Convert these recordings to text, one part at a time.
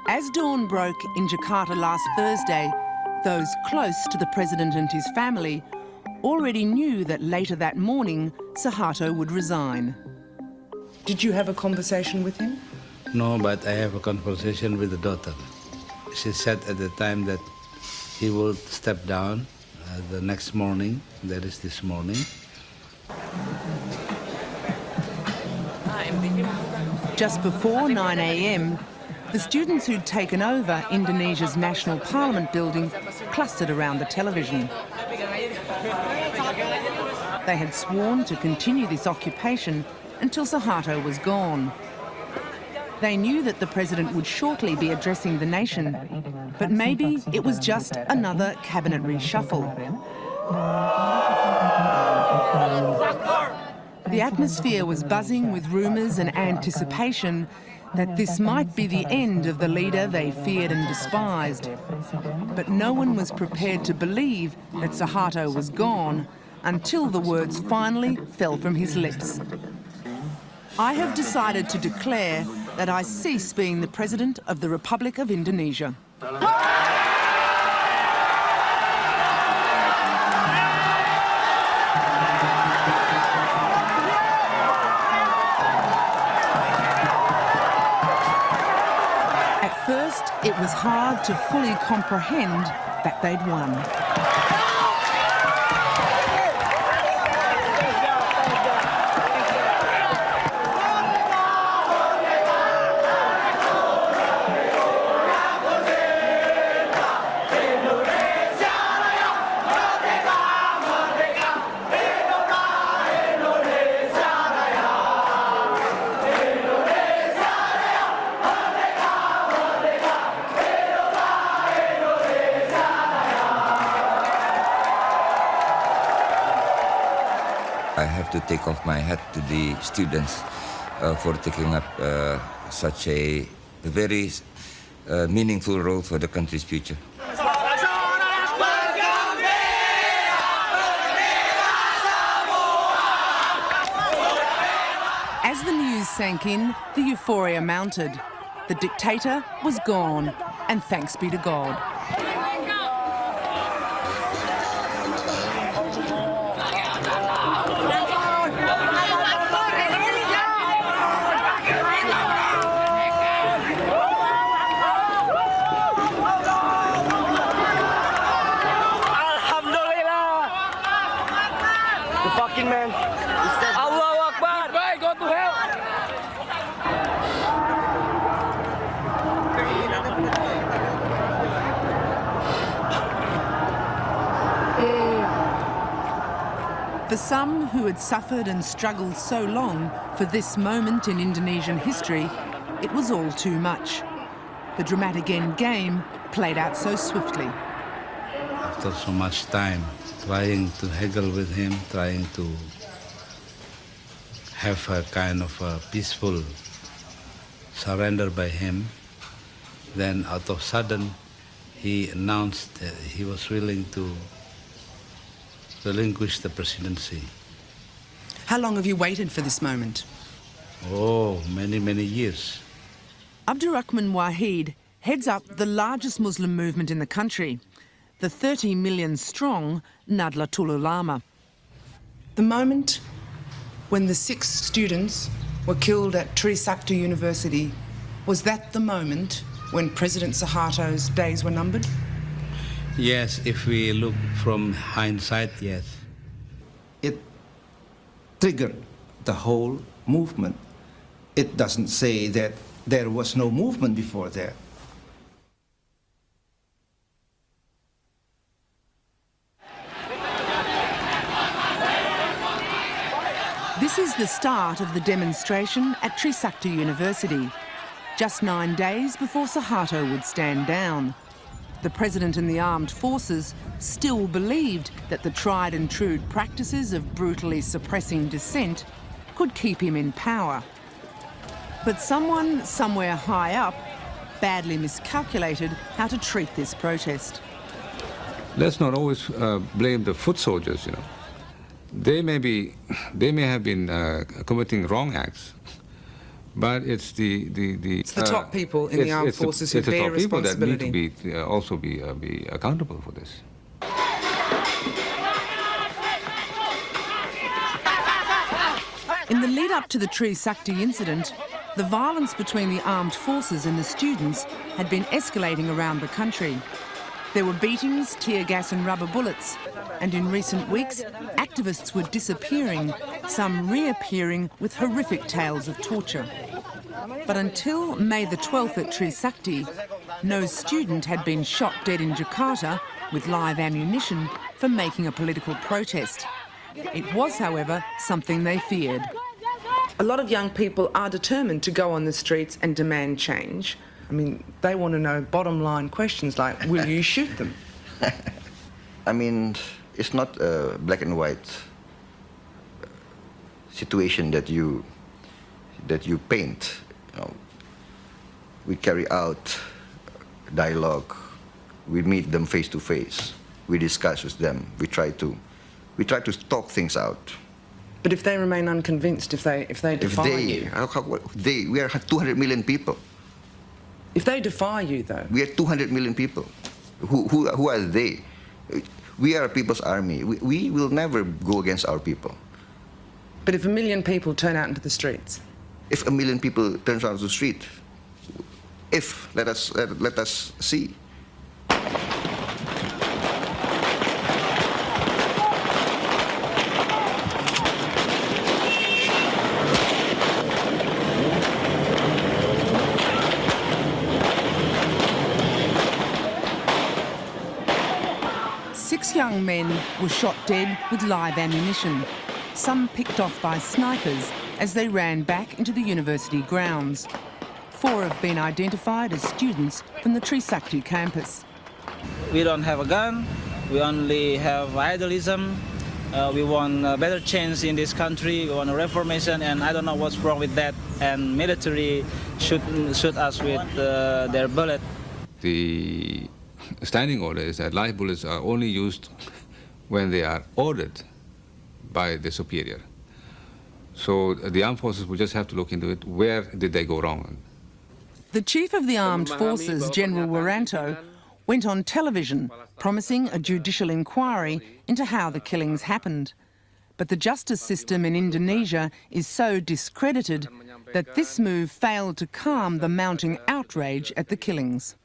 As dawn broke in Jakarta last Thursday, those close to the president and his family already knew that later that morning, Suharto would resign. Did you have a conversation with him? No, but I have a conversation with the daughter. She said at the time that he will step down the next morning, that is this morning. Just before 9 a.m, the students who'd taken over Indonesia's National Parliament building clustered around the television. They had sworn to continue this occupation until Suharto was gone. They knew that the president would shortly be addressing the nation, but maybe it was just another cabinet reshuffle. The atmosphere was buzzing with rumours and anticipation that this might be the end of the leader they feared and despised. But no one was prepared to believe that Suharto was gone until the words finally fell from his lips. I have decided to declare that I cease being the President of the Republic of Indonesia. At first, it was hard to fully comprehend that they'd won. I have to take off my hat to the students for taking up such a very meaningful role for the country's future. As the news sank in, the euphoria mounted. The dictator was gone, and thanks be to God. Man. Allahu Akbar! Bye, go to hell! For some who had suffered and struggled so long for this moment in Indonesian history, it was all too much. The dramatic end game played out so swiftly. After so much time, trying to haggle with him, trying to have a kind of a peaceful surrender by him, then out of sudden he announced that he was willing to relinquish the presidency. How long have you waited for this moment? Oh, many, many years. Abdurrahman Wahid heads up the largest Muslim movement in the country, the 30 million strong Nahdlatul Ulama. The moment when the 6 students were killed at Trisakti University, was that the moment when President Suharto's days were numbered? Yes, if we look from hindsight, yes. It triggered the whole movement. It doesn't say that there was no movement before that. This is the start of the demonstration at Trisakti University, just 9 days before Suharto would stand down. The president and the armed forces still believed that the tried and true practices of brutally suppressing dissent could keep him in power. But someone somewhere high up badly miscalculated how to treat this protest. Let's not always blame the foot soldiers, you know. They may have been committing wrong acts, But it's the top people in the armed forces who bear responsibility. It's the top people that need to also be accountable for this. In the lead-up to the Trisakti incident, the violence between the armed forces and the students had been escalating around the country. There were beatings, tear gas and rubber bullets, and in recent weeks, activists were disappearing, some reappearing with horrific tales of torture. But until May the 12th at Trisakti, no student had been shot dead in Jakarta with live ammunition for making a political protest. It was, however, something they feared. A lot of young people are determined to go on the streets and demand change. I mean, they want to know bottom line questions like, will you shoot them? I mean, it's not a black and white situation that you paint. You know, we carry out dialogue. We meet them face to face. We discuss with them. We try to talk things out. But if they remain unconvinced, if they defy you? We are 200 million people. If they defy you, though? We are 200 million people. Who are they? We are a people's army. We will never go against our people. But if 1 million people turn out into the streets? If 1 million people turn out to the street, let us see. Young men were shot dead with live ammunition, some picked off by snipers as they ran back into the university grounds. 4 have been identified as students from the Trisakti campus. We don't have a gun, we only have idealism. We want a better change in this country, we want a reformation, and I don't know what's wrong with that. And military shoot us with their bullet. The standing order is that live bullets are only used when they are ordered by the superior. So the armed forces will just have to look into it. Where did they go wrong? The chief of the armed forces, General Wiranto, went on television promising a judicial inquiry into how the killings happened. But the justice system in Indonesia is so discredited that this move failed to calm the mounting outrage at the killings.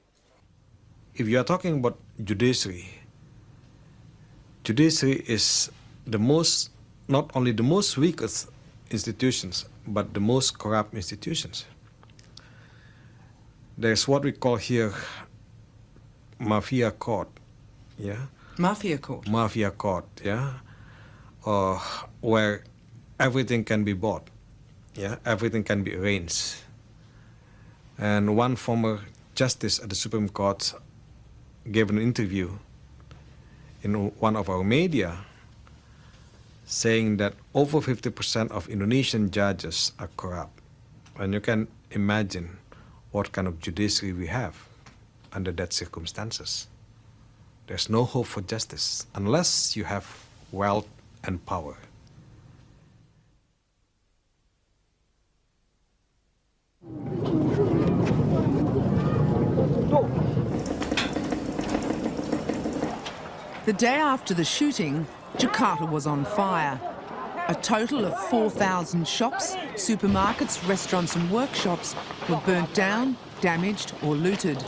If you are talking about judiciary is the most, not only the most weakest institutions, but the most corrupt institutions. There's what we call here mafia court, yeah? Mafia court? Mafia court, yeah? Where everything can be bought, yeah? Everything can be arranged. And one former justice at the Supreme Court gave an interview in one of our media saying that over 50% of Indonesian judges are corrupt. And you can imagine what kind of judiciary we have under that circumstances. There's no hope for justice unless you have wealth and power. The day after the shooting, Jakarta was on fire. A total of 4,000 shops, supermarkets, restaurants and workshops were burnt down, damaged or looted.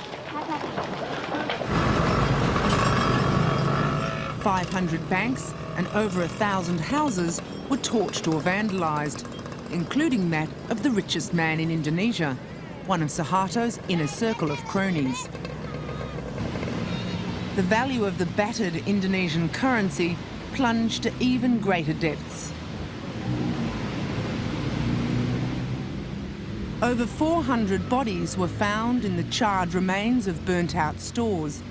500 banks and over 1,000 houses were torched or vandalised, including that of the richest man in Indonesia, one of Suharto's inner circle of cronies. The value of the battered Indonesian currency plunged to even greater depths. Over 400 bodies were found in the charred remains of burnt-out stores.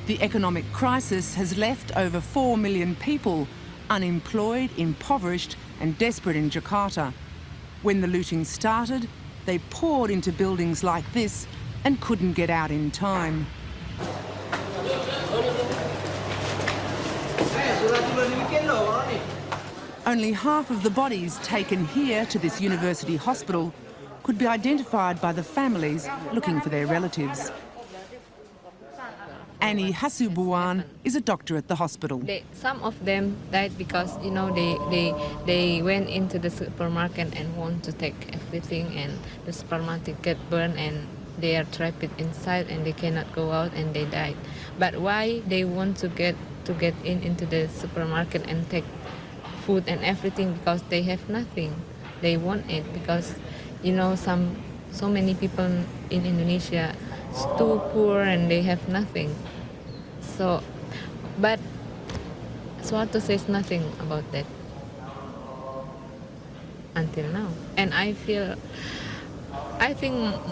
The economic crisis has left over 4 million people unemployed, impoverished and desperate in Jakarta. When the looting started, they poured into buildings like this and couldn't get out in time. Only half of the bodies taken here to this university hospital could be identified by the families looking for their relatives. Annie Hasubuan is a doctor at the hospital. Some of them died because, you know, they went into the supermarket and want to take everything, and the supermarket get burned and they are trapped inside and they cannot go out and they died. But why they want to get into the supermarket and take food and everything? Because they have nothing. They want it because, you know, so many people in Indonesia too poor and they have nothing. So, but Suharto says nothing about that until now. And I think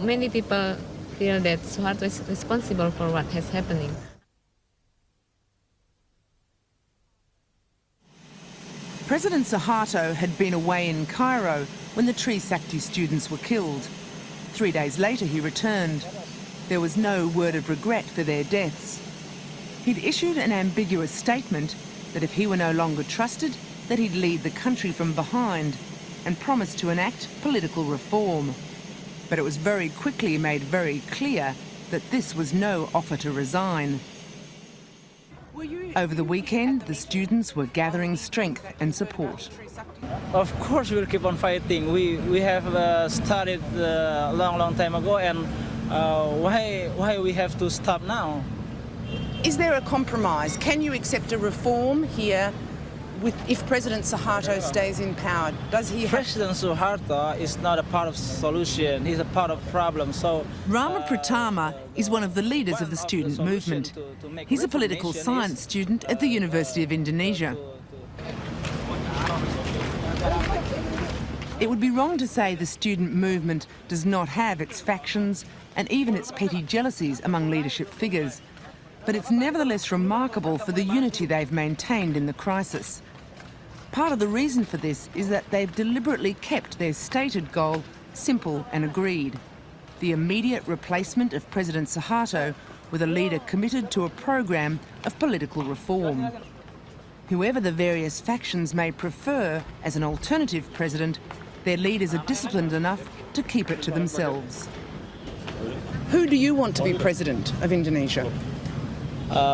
many people feel that Suharto is responsible for what is happening. President Suharto had been away in Cairo when the Trisakti students were killed. 3 days later he returned. There was no word of regret for their deaths. He'd issued an ambiguous statement that if he were no longer trusted, that he'd lead the country from behind, and promised to enact political reform. But it was very quickly made very clear that this was no offer to resign. Over the weekend, the students were gathering strength and support. Of course we'll keep on fighting. We have started a long time ago, and why we have to stop now? Is there a compromise? Can you accept a reform here if President Suharto stays in power? Does he President Suharto is not a part of the solution, he's a part of the problem. So Rama Pratama is one of the leaders of the student movement. He's a political science student at the University of Indonesia. It would be wrong to say the student movement does not have its factions and even its petty jealousies among leadership figures. But it's nevertheless remarkable for the unity they've maintained in the crisis. Part of the reason for this is that they've deliberately kept their stated goal simple and agreed: the immediate replacement of President Suharto with a leader committed to a program of political reform. Whoever the various factions may prefer as an alternative president, their leaders are disciplined enough to keep it to themselves. Who do you want to be president of Indonesia?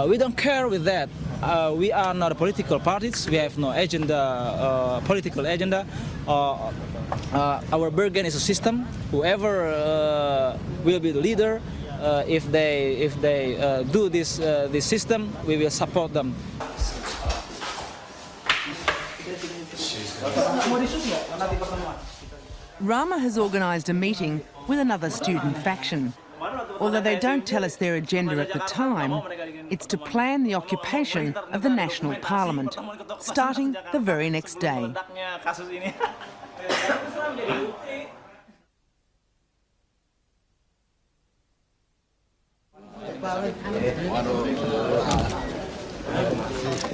We don't care with that. We are not political parties. We have no agenda, political agenda. Our bargain is a system. Whoever will be the leader, if they do this system, we will support them. Rama has organised a meeting with another student faction. Although they don't tell us their agenda at the time, it's to plan the occupation of the National Parliament, starting the very next day.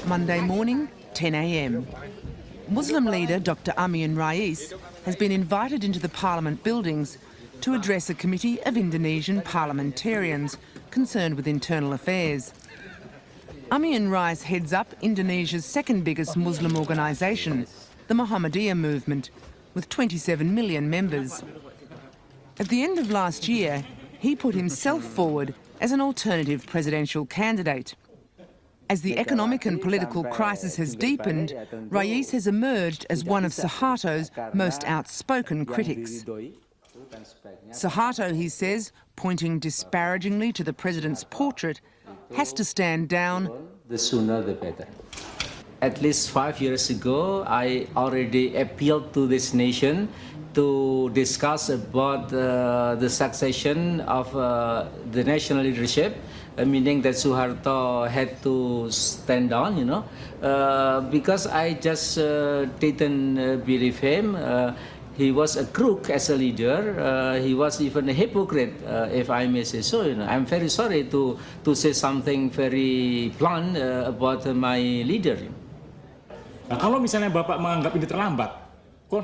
Monday morning, 10 a.m. Muslim leader Dr. Amien Rais has been invited into the Parliament buildings to address a committee of Indonesian parliamentarians concerned with internal affairs. Amien Rais heads up Indonesia's second biggest Muslim organisation, the Muhammadiyah movement, with 27 million members. At the end of last year, he put himself forward as an alternative presidential candidate. As the economic and political crisis has deepened, Rais has emerged as one of Suharto's most outspoken critics. Suharto, he says, pointing disparagingly to the president's portrait, has to stand down. The sooner the better. At least 5 years ago, I already appealed to this nation to discuss about the succession of the national leadership, meaning that Suharto had to stand down, you know, because I just didn't believe him. He was a crook as a leader. He was even a hypocrite, if I may say so. You know, I'm very sorry to say something very blunt about my leader. Nah, kalau misalnya Bapak menganggap ini terlambat,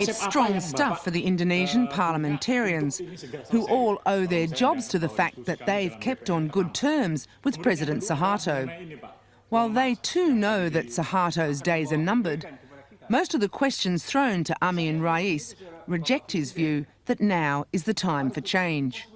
it's strong stuff for the Indonesian parliamentarians, who all owe their jobs to the fact that they've kept on good terms with President Suharto. While they too know that Suharto's days are numbered, most of the questions thrown to Amien Rais reject his view that now is the time for change.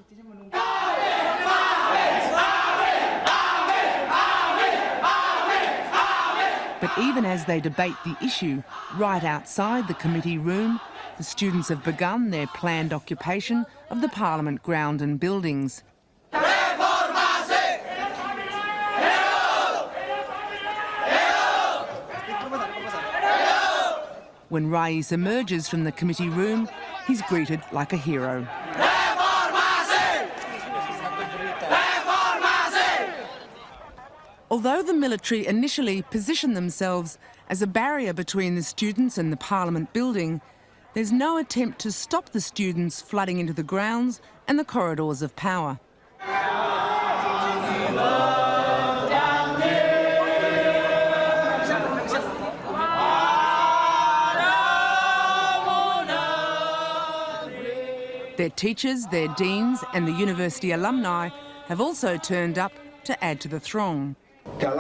But even as they debate the issue, right outside the committee room, the students have begun their planned occupation of the Parliament ground and buildings. When Rais emerges from the committee room, he's greeted like a hero. Although the military initially positioned themselves as a barrier between the students and the Parliament building, there's no attempt to stop the students flooding into the grounds and the corridors of power. Their teachers, their deans and the university alumni have also turned up to add to the throng. At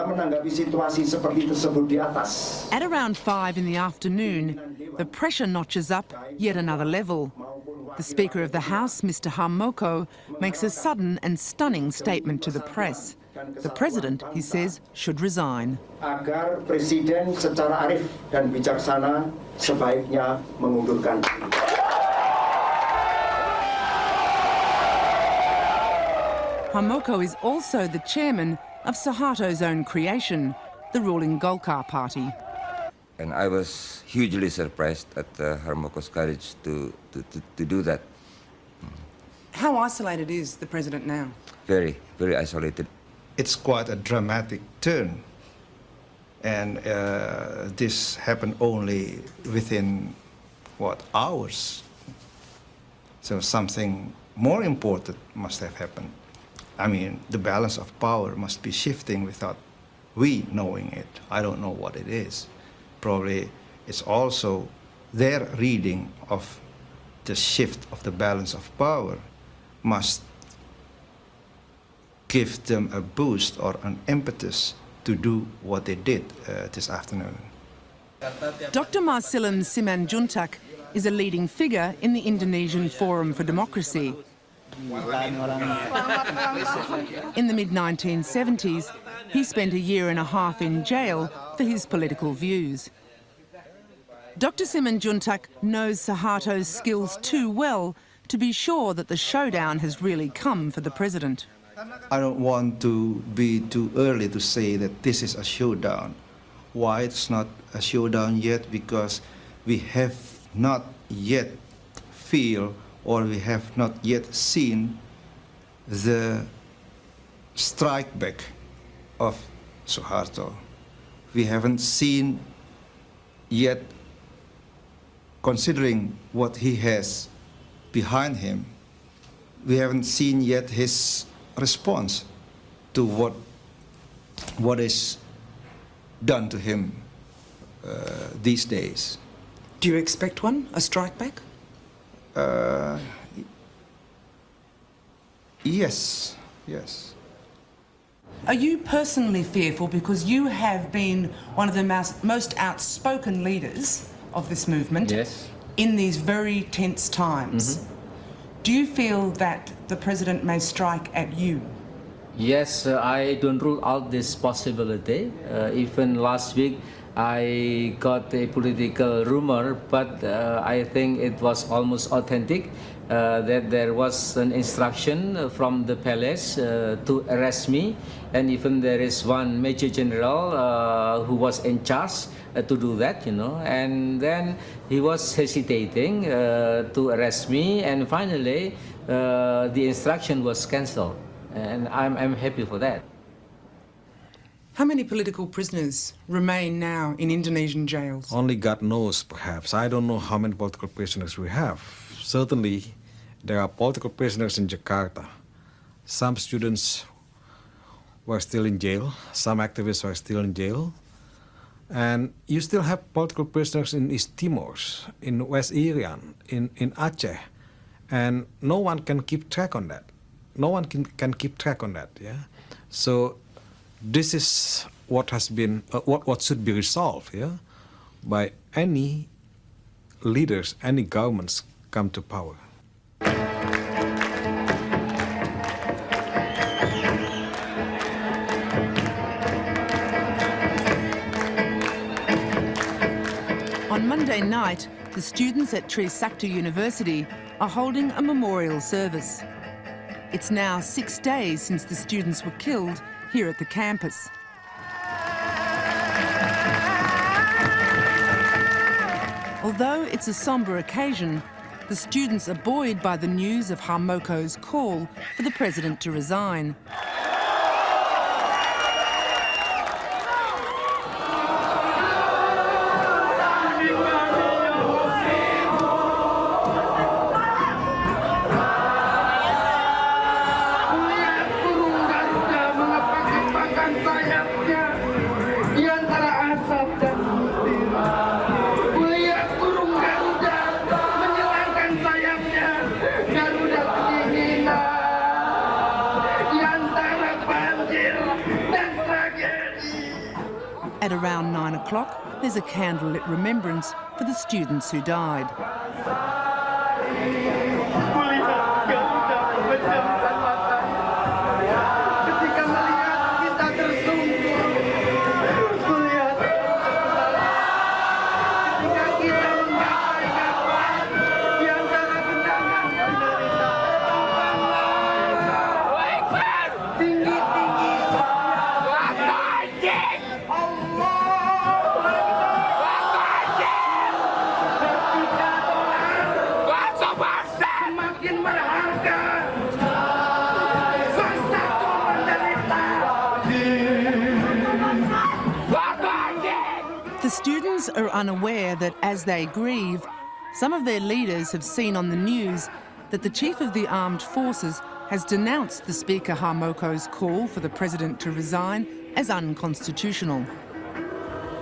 around 5 in the afternoon, the pressure notches up yet another level. The Speaker of the House, Mr. Harmoko, makes a sudden and stunning statement to the press. The President, he says, should resign. Agar Presiden secara arif dan bijaksana sebaiknya mengundurkan diri. Harmoko is also the chairman of Suharto's own creation, the ruling Golkar party. And I was hugely surprised at Harmoko's courage to do that. How isolated is the president now? Very, very isolated. It's quite a dramatic turn. And this happened only within, what, hours? So something more important must have happened. I mean, the balance of power must be shifting without we knowing it. I don't know what it is. Probably it's also their reading of the shift of the balance of power must give them a boost or an impetus to do what they did this afternoon. Dr. Marsilim Simanjuntak is a leading figure in the Indonesian Forum for Democracy. In the mid-1970s, he spent a year and a half in jail for his political views. Dr. Simanjuntak knows Suharto's skills too well to be sure that the showdown has really come for the president. I don't want to be too early to say that this is a showdown. Why it's not a showdown yet? Because we have not yet feel or we have not yet seen the strike back of Suharto. We haven't seen yet, considering what he has behind him, we haven't seen yet his response to what is done to him these days. Do you expect one, a strike back? Yes. Are you personally fearful because you have been one of the most outspoken leaders of this movement in these very tense times? Do you feel that the president may strike at you? Yes, I don't rule out this possibility. Even last week, I got a political rumor, but I think it was almost authentic, that there was an instruction from the palace to arrest me, and even there is one major general who was in charge to do that, you know, and then he was hesitating to arrest me, and finally the instruction was cancelled, and I'm happy for that. How many political prisoners remain now in Indonesian jails? Only God knows, perhaps. I don't know how many political prisoners we have. Certainly, there are political prisoners in Jakarta. Some students were still in jail. Some activists were still in jail. And you still have political prisoners in East Timor, in West Irian, in Aceh. And no one can keep track on that. No one can keep track on that, yeah? So this is what has been, what should be resolved, yeah? By any leaders, any governments come to power. On Monday night, the students at Trisakti University are holding a memorial service. It's now 6 days since the students were killed here at the campus. Although it's a sombre occasion, the students are buoyed by the news of Harmoko's call for the president to resign. At around 9 o'clock, there's a candlelit remembrance for the students who died. The students are unaware that as they grieve, some of their leaders have seen on the news that the Chief of the Armed Forces has denounced the Speaker Harmoko's call for the President to resign as unconstitutional.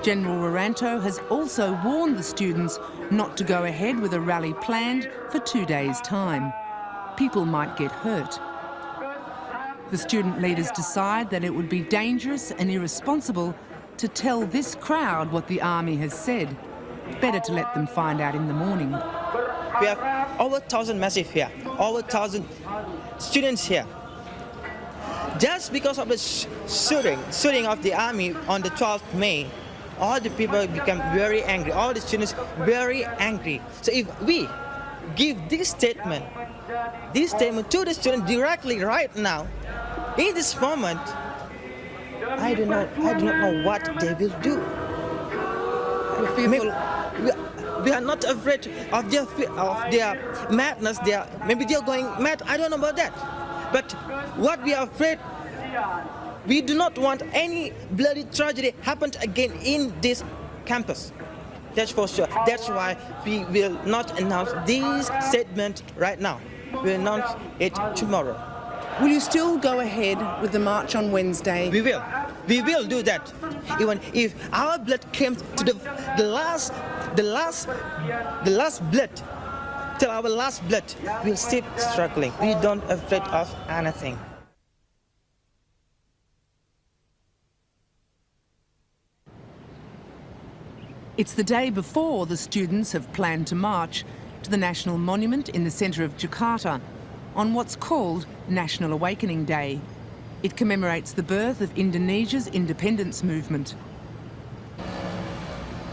General Wiranto has also warned the students not to go ahead with a rally planned for 2 days' time. People might get hurt. The student leaders decide that it would be dangerous and irresponsible to tell this crowd what the army has said. Better to let them find out in the morning. We have over 1,000 massive here, over 1,000 students here. Just because of the shooting of the army on the 12th May, all the people become very angry, all the students very angry. So if we give this statement to the students directly right now, in this moment, I do not know what they will do. We are not afraid of their madness. Maybe they are going mad. I don't know about that. But what we are afraid, we do not want any bloody tragedy happen again in this campus. That's for sure. That's why we will not announce this statement right now. We'll announce it tomorrow. Will you still go ahead with the march on Wednesday? We will. We will do that. Even if our blood came to the last blood, till our last blood, we'll still struggling. We don't afraid of anything. It's the day before the students have planned to march to the National Monument in the centre of Jakarta on what's called National Awakening Day. It commemorates the birth of Indonesia's independence movement.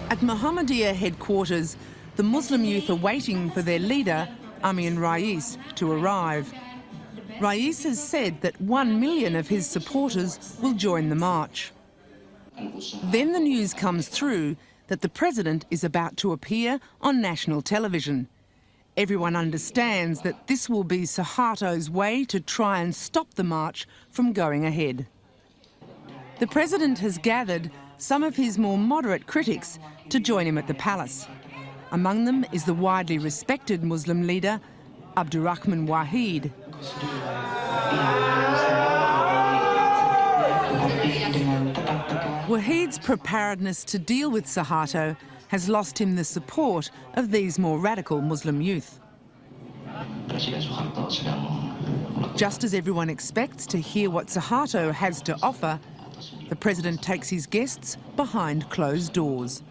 At Muhammadiyah headquarters, the Muslim youth are waiting for their leader, Amien Rais, to arrive. Rais has said that 1 million of his supporters will join the march. Then the news comes through that the president is about to appear on national television. Everyone understands that this will be Suharto's way to try and stop the march from going ahead. The president has gathered some of his more moderate critics to join him at the palace. Among them is the widely respected Muslim leader, Abdurrahman Wahid. Wahid's preparedness to deal with Suharto has lost him the support of these more radical Muslim youth. Just as everyone expects to hear what Suharto has to offer, the president takes his guests behind closed doors.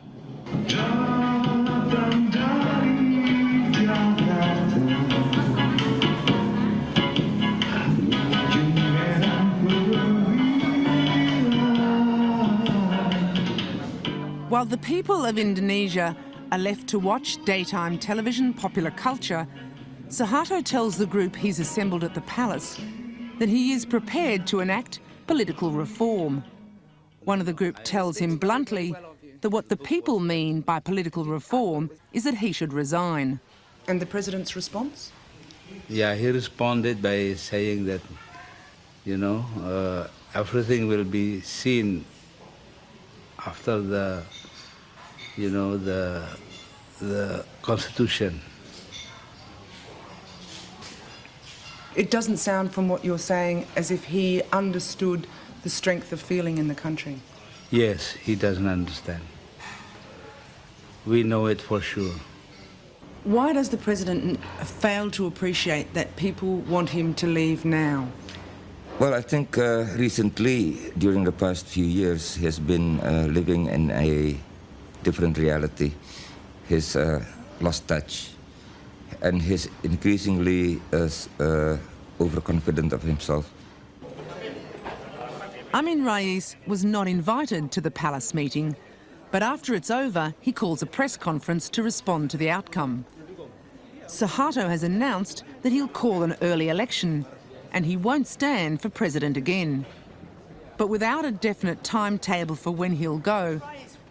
While the people of Indonesia are left to watch daytime television popular culture, Suharto tells the group he's assembled at the palace that he is prepared to enact political reform. One of the group tells him bluntly that what the people mean by political reform is that he should resign. And the President's response? Yeah, he responded by saying that, you know, everything will be seen after the, you know, the Constitution. It doesn't sound from what you're saying as if he understood the strength of feeling in the country. Yes, he doesn't understand. We know it for sure. Why does the President fail to appreciate that people want him to leave now? Well, I think recently, during the past few years, he has been living in a different reality. He's lost touch, and he's increasingly overconfident of himself. Amien Rais was not invited to the palace meeting, but after it's over, he calls a press conference to respond to the outcome. Suharto has announced that he'll call an early election and he won't stand for president again. But without a definite timetable for when he'll go,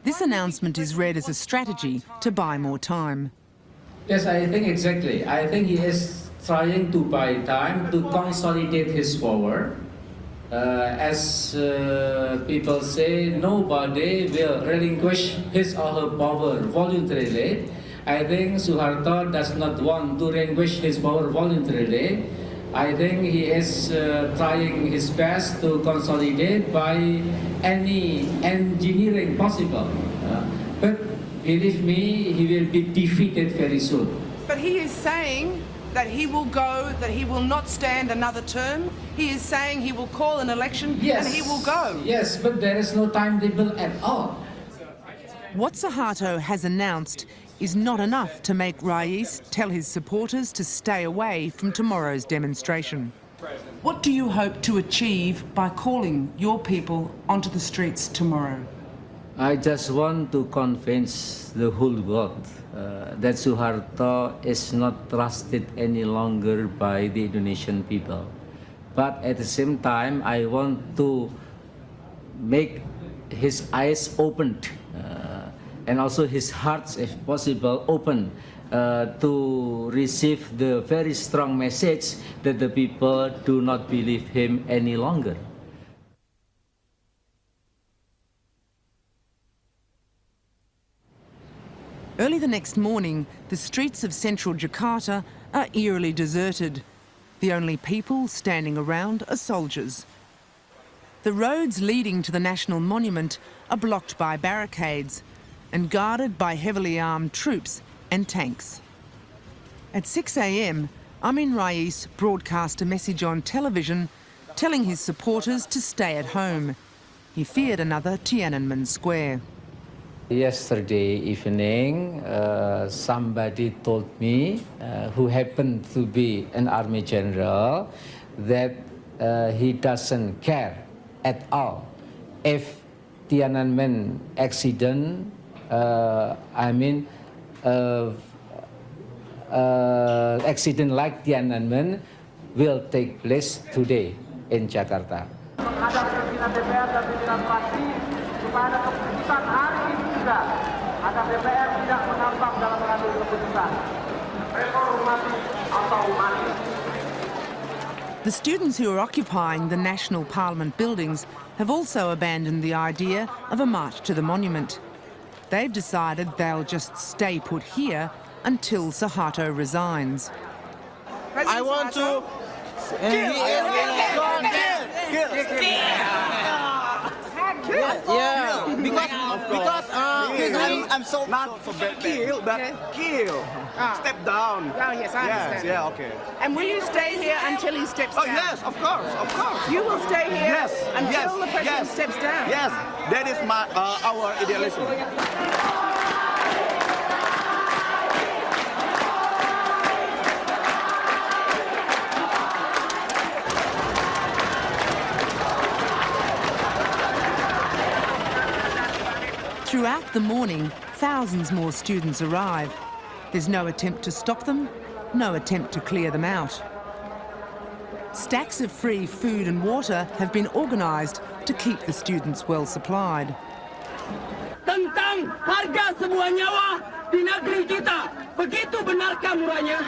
this announcement is read as a strategy to buy more time. Yes, I think exactly. I think he is trying to buy time to consolidate his power. As people say, nobody will relinquish his or her power voluntarily. I think Suharto does not want to relinquish his power voluntarily. I think he is trying his best to consolidate by any engineering possible. But believe me, he will be defeated very soon. But he is saying that he will go, that he will not stand another term. He is saying he will call an election and he will go. Yes, but there is no timetable at all. What Suharto has announced is not enough to make Rais tell his supporters to stay away from tomorrow's demonstration. What do you hope to achieve by calling your people onto the streets tomorrow? I just want to convince the whole world that Suharto is not trusted any longer by the Indonesian people. But at the same time, I want to make his eyes opened and also his heart, if possible, open to receive the very strong message that the people do not believe him any longer. Early the next morning, the streets of central Jakarta are eerily deserted. The only people standing around are soldiers. The roads leading to the National Monument are blocked by barricades and guarded by heavily armed troops and tanks. At 6 a.m, Amien Rais broadcast a message on television telling his supporters to stay at home. He feared another Tiananmen Square. Yesterday evening, somebody told me, who happened to be an army general, that he doesn't care at all if Tiananmen accident, accident like Tiananmen will take place today in Jakarta. Menghadap pimpinan DPR dan pimpinan fraksi supaya ada keputusan hari ini juga agar DPR tidak menambah dalam mengambil keputusan reformasi atau mati. The students who are occupying the National Parliament buildings have also abandoned the idea of a march to the monument. They've decided they'll just stay put here until Suharto resigns. I want to kill. Because I'm so not for kill, but kill. Step down. Oh, yes, I understand. Yeah, okay. And will you stay here until he steps down? Oh, yes, of course, of course. You will stay here until the president yes, steps down? Yes, that is our idealism. Throughout the morning, thousands more students arrive. There's no attempt to stop them, no attempt to clear them out. Stacks of free food and water have been organised to keep the students well supplied. Tentang harga sebuah nyawa di negeri kita, begitu benarkah murahnya?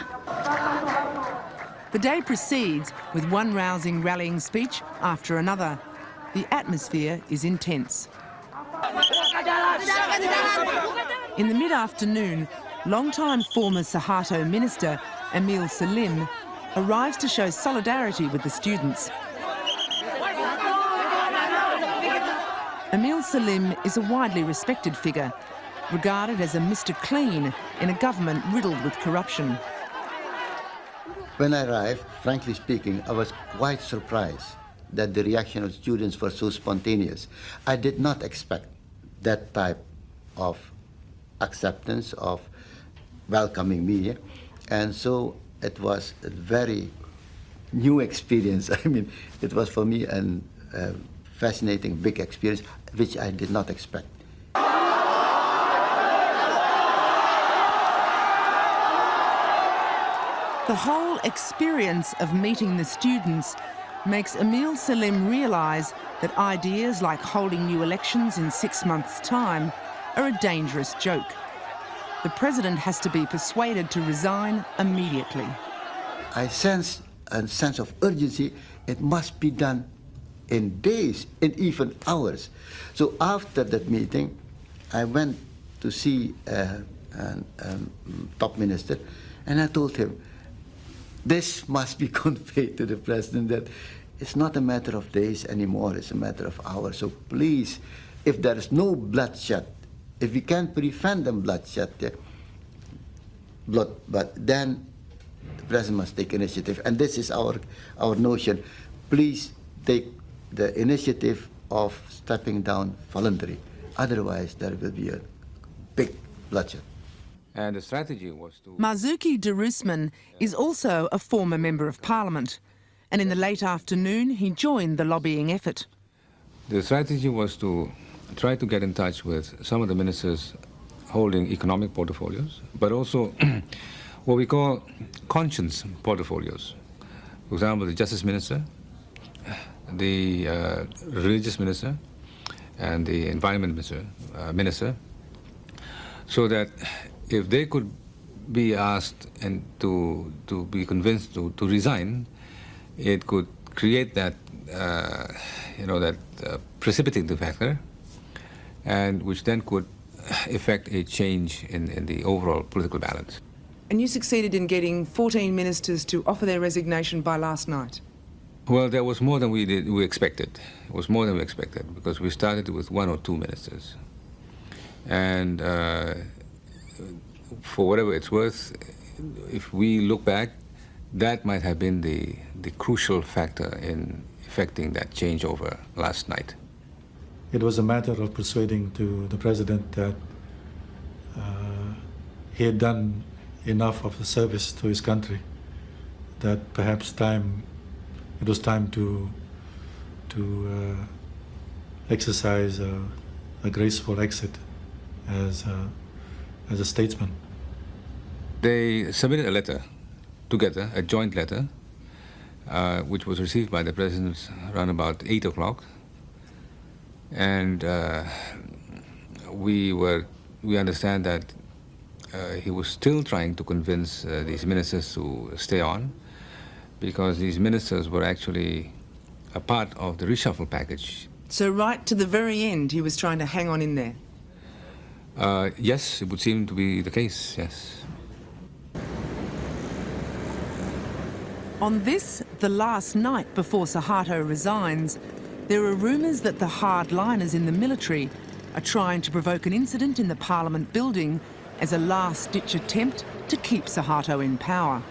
The day proceeds with one rousing rallying speech after another. The atmosphere is intense. In the mid-afternoon, long-time former Suharto minister Amien Rais arrives to show solidarity with the students. Amien Rais is a widely respected figure, regarded as a Mr. Clean in a government riddled with corruption. When I arrived, frankly speaking, I was quite surprised that the reaction of students was so spontaneous. I did not expect that type of acceptance, of welcoming me, and so it was a very new experience. I mean, it was for me a fascinating, big experience, which I did not expect. The whole experience of meeting the students makes Amien Rais realise that ideas like holding new elections in 6 months' time are a dangerous joke. The president has to be persuaded to resign immediately. I sense a sense of urgency. It must be done in days, in even hours. So after that meeting, I went to see top minister, and I told him, this must be conveyed to the president that it's not a matter of days anymore, it's a matter of hours. So please, if there is no bloodshed, if we can prevent them bloodshed, but then the president must take initiative. And this is our notion. Please take the initiative of stepping down voluntary. Otherwise, there will be a big bloodshed. And the strategy was to... Marzuki Darusman is also a former Member of Parliament, and in the late afternoon he joined the lobbying effort. The strategy was to try to get in touch with some of the ministers holding economic portfolios, but also what we call conscience portfolios. For example, the Justice Minister, the Religious Minister, and the Environment Minister, so that if they could be asked and to be convinced to resign, it could create that precipitating factor, and which then could effect a change in the overall political balance. And you succeeded in getting 14 ministers to offer their resignation by last night? Well, there was more than we expected. It was more than we expected, because we started with 1 or 2 ministers. And for whatever it's worth, if we look back, that might have been the crucial factor in effecting that changeover last night. It was a matter of persuading to the president that he had done enough of the service to his country, that perhaps it was time to exercise a graceful exit as a statesman. They submitted a letter together, a joint letter, which was received by the president around about 8 o'clock. And we understand that he was still trying to convince these ministers to stay on, because these ministers were actually a part of the reshuffle package. So right to the very end, he was trying to hang on in there? Yes, it would seem to be the case, yes. On this, the last night before Suharto resigns, there are rumours that the hardliners in the military are trying to provoke an incident in the Parliament building as a last-ditch attempt to keep Suharto in power.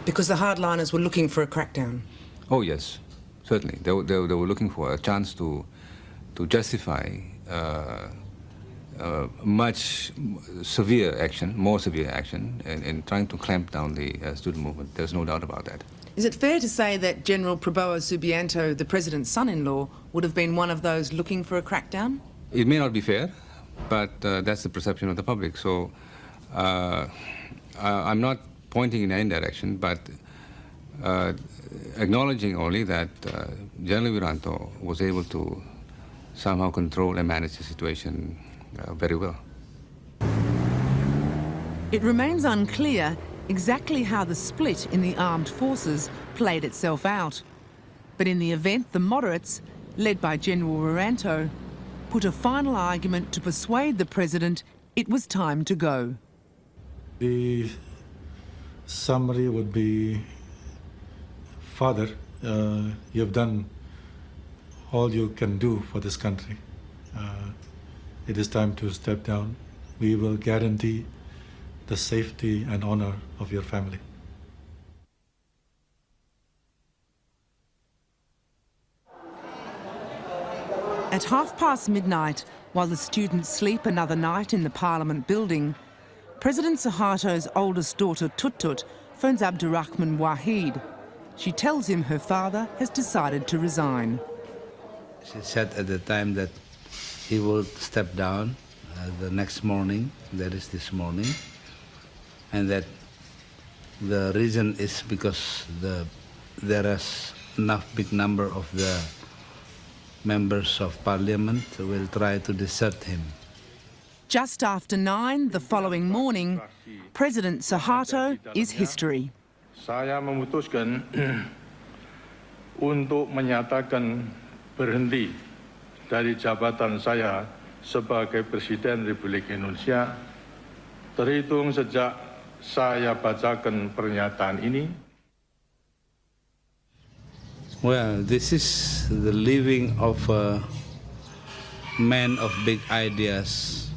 Because the hardliners were looking for a crackdown? Oh, yes, certainly. They were looking for a chance to justify much severe action, more severe action, in trying to clamp down the student movement. There's no doubt about that. Is it fair to say that General Prabowo Subianto, the president's son-in-law, would have been one of those looking for a crackdown? It may not be fair, But that's the perception of the public. So I'm not pointing in any direction, but acknowledging only that General Wiranto was able to somehow control and manage the situation very well. It remains unclear exactly how the split in the armed forces played itself out. But in the event, the moderates, led by General Wiranto, put a final argument to persuade the president it was time to go. The summary would be, Father, you have done all you can do for this country. It is time to step down. We will guarantee the safety and honor of your family. At midnight, while the students sleep another night in the Parliament building, President Suharto's oldest daughter, Tutut, phones Abdurrahman Wahid. She tells him her father has decided to resign. She said at the time that he will step down the next morning, that is this morning, and that the reason is because there is enough big number of the members of parliament will try to desert him. Just after 9 the following morning, President Suharto is history. Saya memutuskan untuk menyatakan berhenti dari jabatan saya sebagai Presiden Republik Indonesia terhitung sejak saya bacakan pernyataan ini. Well, this is the living of a man of big ideas,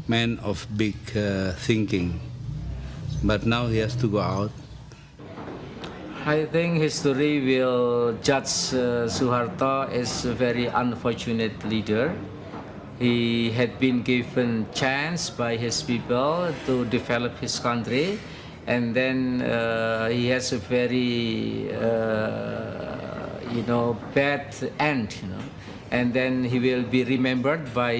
man of big thinking. But now he has to go out. I think history will judge Suharto as a very unfortunate leader. He had been given chance by his people to develop his country, and then he has a very bad end, and then he will be remembered by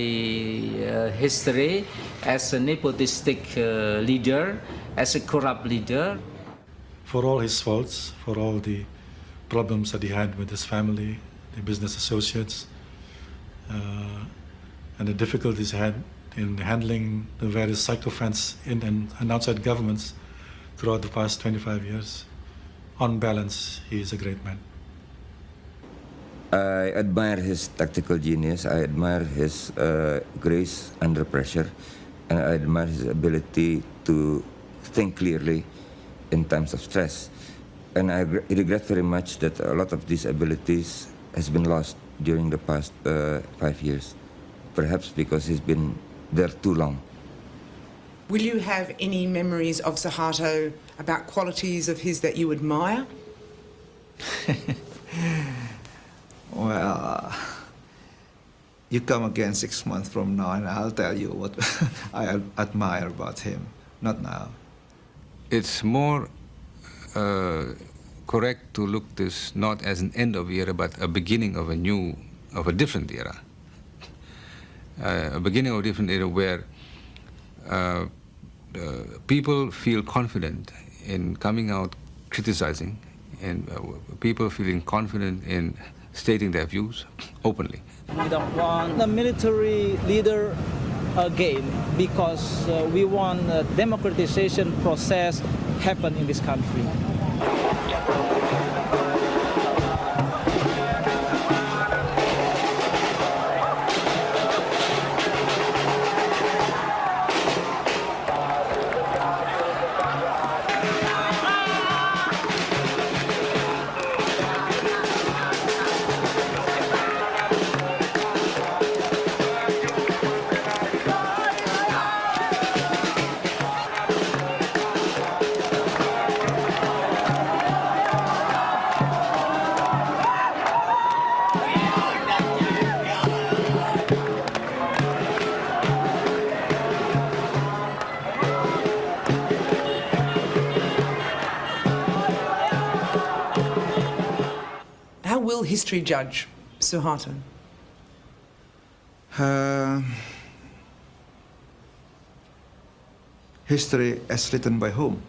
history as a nepotistic leader, as a corrupt leader. For all his faults, for all the problems that he had with his family, the business associates, and the difficulties he had in handling the various sycophants in and outside governments throughout the past 25 years, on balance, he is a great man. I admire his tactical genius, I admire his grace under pressure, and I admire his ability to think clearly in times of stress. And I regret very much that a lot of these abilities has been lost during the past 5 years, perhaps because he's been there too long. Will you have any memories of Suharto about qualities of his that you admire? Well, you come again 6 months from now and I'll tell you what I admire about him. Not now. It's more correct to look this not as an end of era, but a beginning of a different era. A beginning of a different era where people feel confident in coming out criticizing, and people feeling confident in stating their views openly. We don't want a military leader again because we want a democratization process happen in this country. History judge Suharto? history as written by whom?